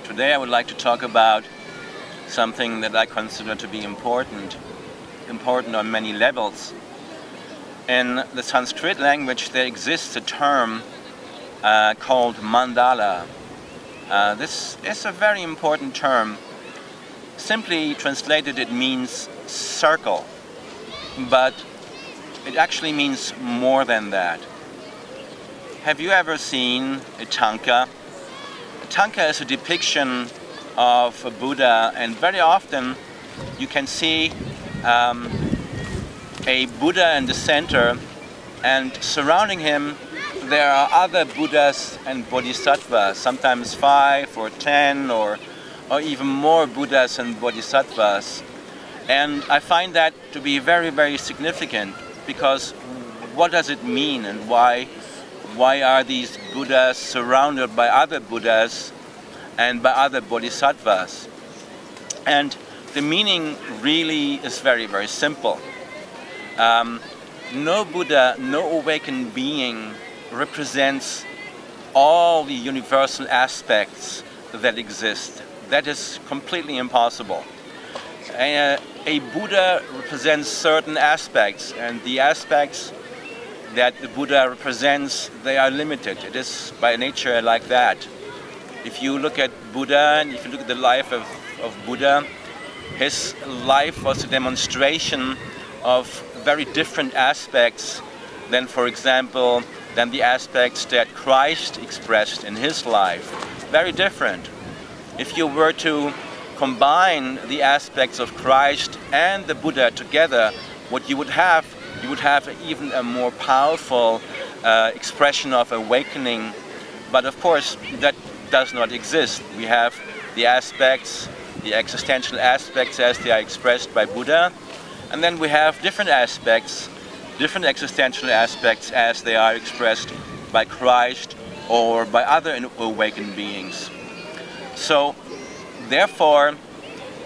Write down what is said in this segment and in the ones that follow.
Today I would like to talk about something that I consider to be important on many levels. In the Sanskrit language there exists a term called mandala. This is a very important term. Simply translated it means circle, but it actually means more than that. Have you ever seen a tanka? A tanka is a depiction of a Buddha, and very often you can see a Buddha in the center, and surrounding him there are other Buddhas and Bodhisattvas, sometimes 5 or 10 or even more Buddhas and Bodhisattvas. And I find that to be very, very significant, because what does it mean, and why are these Buddhas surrounded by other Buddhas and by other Bodhisattvas? And the meaning really is very, very simple. No Buddha, no awakened being represents all the universal aspects that exist. That is completely impossible. A Buddha represents certain aspects, and the aspects that the Buddha represents, they are limited. It is by nature like that. If you look at Buddha, and if you look at the life of Buddha, his life was a demonstration of very different aspects than, for example, than the aspects that Christ expressed in his life. Very different. If you were to combine the aspects of Christ and the Buddha together, what you would have even a more powerful expression of awakening. But of course, that does not exist. We have the aspects, the existential aspects as they are expressed by Buddha, and then we have different aspects, different existential aspects as they are expressed by Christ or by other awakened beings. So, therefore,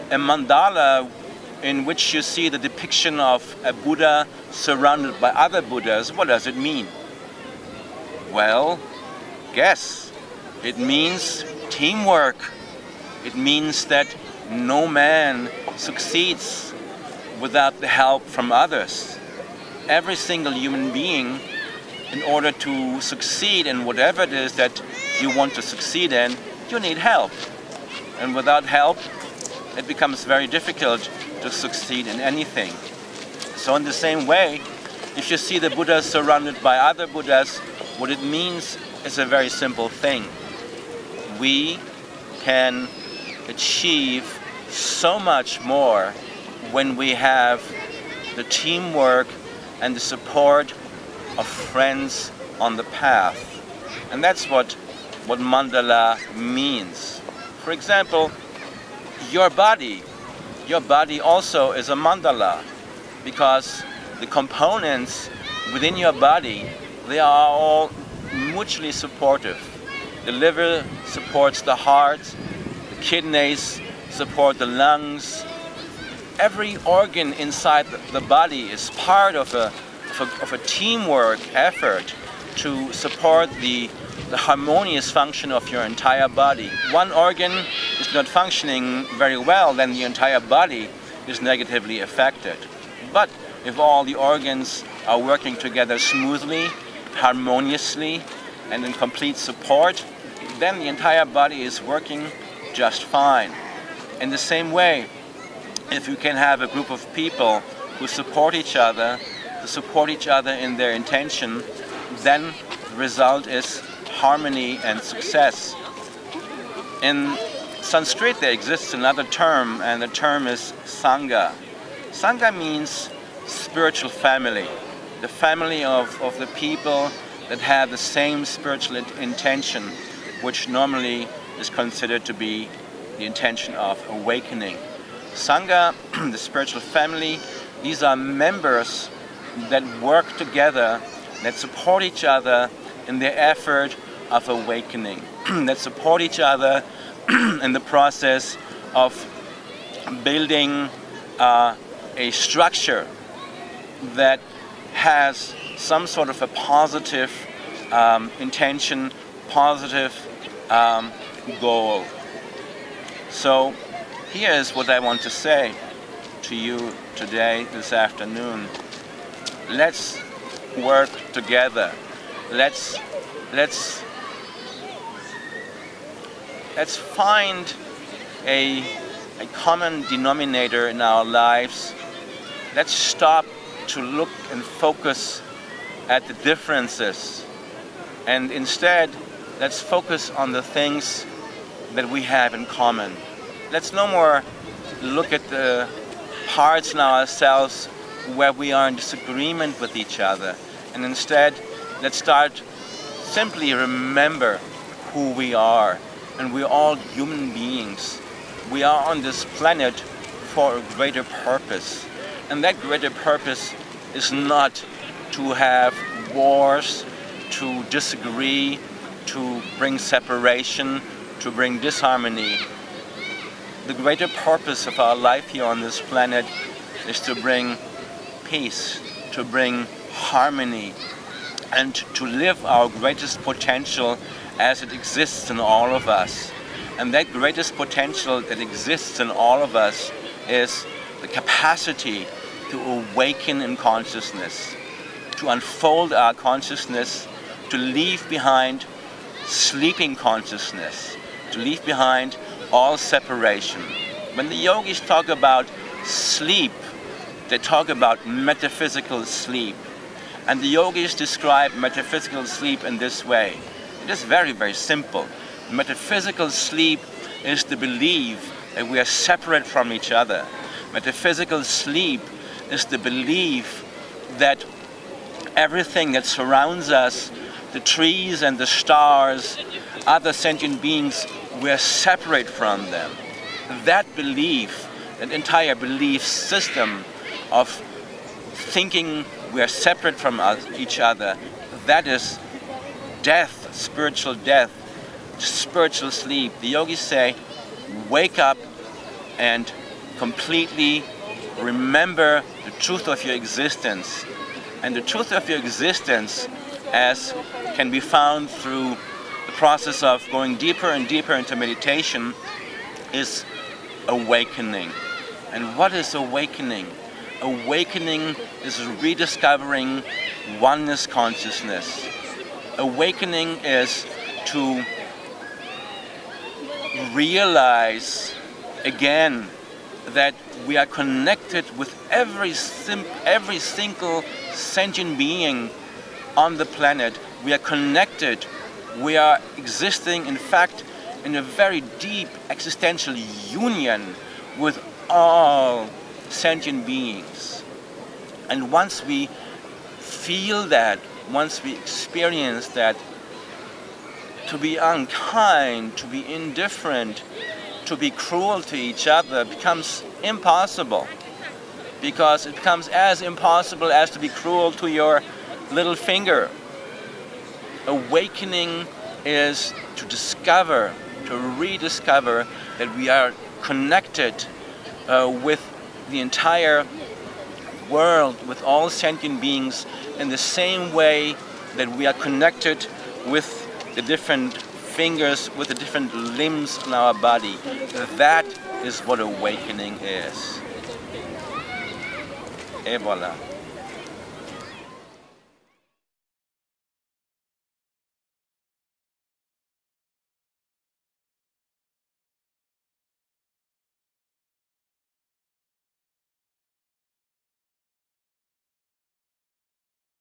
a mandala in which you see the depiction of a Buddha surrounded by other Buddhas, what does it mean? Well, guess. It means teamwork. It means that no man succeeds without the help from others. Every single human being, in order to succeed in whatever it is that you want to succeed in, you need help. And without help, it becomes very difficult to succeed in anything. So in the same way, if you see the Buddha surrounded by other Buddhas, what it means is a very simple thing. We can achieve so much more when we have the teamwork and the support of friends on the path. And that's what mandala means. For example, your body also is a mandala, because the components within your body, they are all mutually supportive. The liver supports the heart, the kidneys support the lungs. Every organ inside the body is part of a teamwork effort to support the harmonious function of your entire body. One organ is not functioning very well, then the entire body is negatively affected. But if all the organs are working together smoothly, harmoniously, and in complete support, then the entire body is working just fine. In the same way, if you can have a group of people who support each other in their intention, then the result is harmony and success. In Sanskrit there exists another term, and the term is Sangha. Sangha means spiritual family, the family of the people that have the same spiritual intention, which normally is considered to be the intention of awakening. Sangha, the spiritual family, these are members that work together, that support each other in their effort of awakening, that support each other in the process of building a structure that has some sort of a positive intention, positive goal. So here's what I want to say to you today, this afternoon. Let's work together. Let's find a common denominator in our lives. Let's stop to look and focus at the differences, and instead let's focus on the things that we have in common. Let's no more look at the parts in ourselves where we are in disagreement with each other, and instead let's start simply remember who we are, and we're all human beings. We are on this planet for a greater purpose, and that greater purpose is not to have wars, to disagree, to bring separation, to bring disharmony. The greater purpose of our life here on this planet is to bring peace, to bring harmony, and to live our greatest potential as it exists in all of us. And that greatest potential that exists in all of us is the capacity to awaken in consciousness, to unfold our consciousness, to leave behind sleeping consciousness, to leave behind all separation. When the yogis talk about sleep, they talk about metaphysical sleep. And the yogis describe metaphysical sleep in this way. It is very, very simple. Metaphysical sleep is the belief that we are separate from each other. Metaphysical sleep is the belief that everything that surrounds us, the trees and the stars, other sentient beings, we are separate from them. That belief, that entire belief system of thinking we are separate from each other, that is death, spiritual death, spiritual sleep. The yogis say, wake up and completely remember the truth of your existence. And the truth of your existence, as can be found through the process of going deeper and deeper into meditation, is awakening. And what is awakening? Awakening is rediscovering oneness consciousness. Awakening is to realize again that we are connected with every single sentient being on the planet. We are connected. We are existing, in fact, in a very deep existential union with all sentient beings. And once we feel that, once we experience that, to be unkind, to be indifferent, to be cruel to each other becomes impossible. Because it becomes as impossible as to be cruel to your little finger. Awakening is to discover, to rediscover that we are connected with the entire world, with all sentient beings, in the same way that we are connected with the different fingers, with the different limbs on our body. That is what awakening is. Et voilà.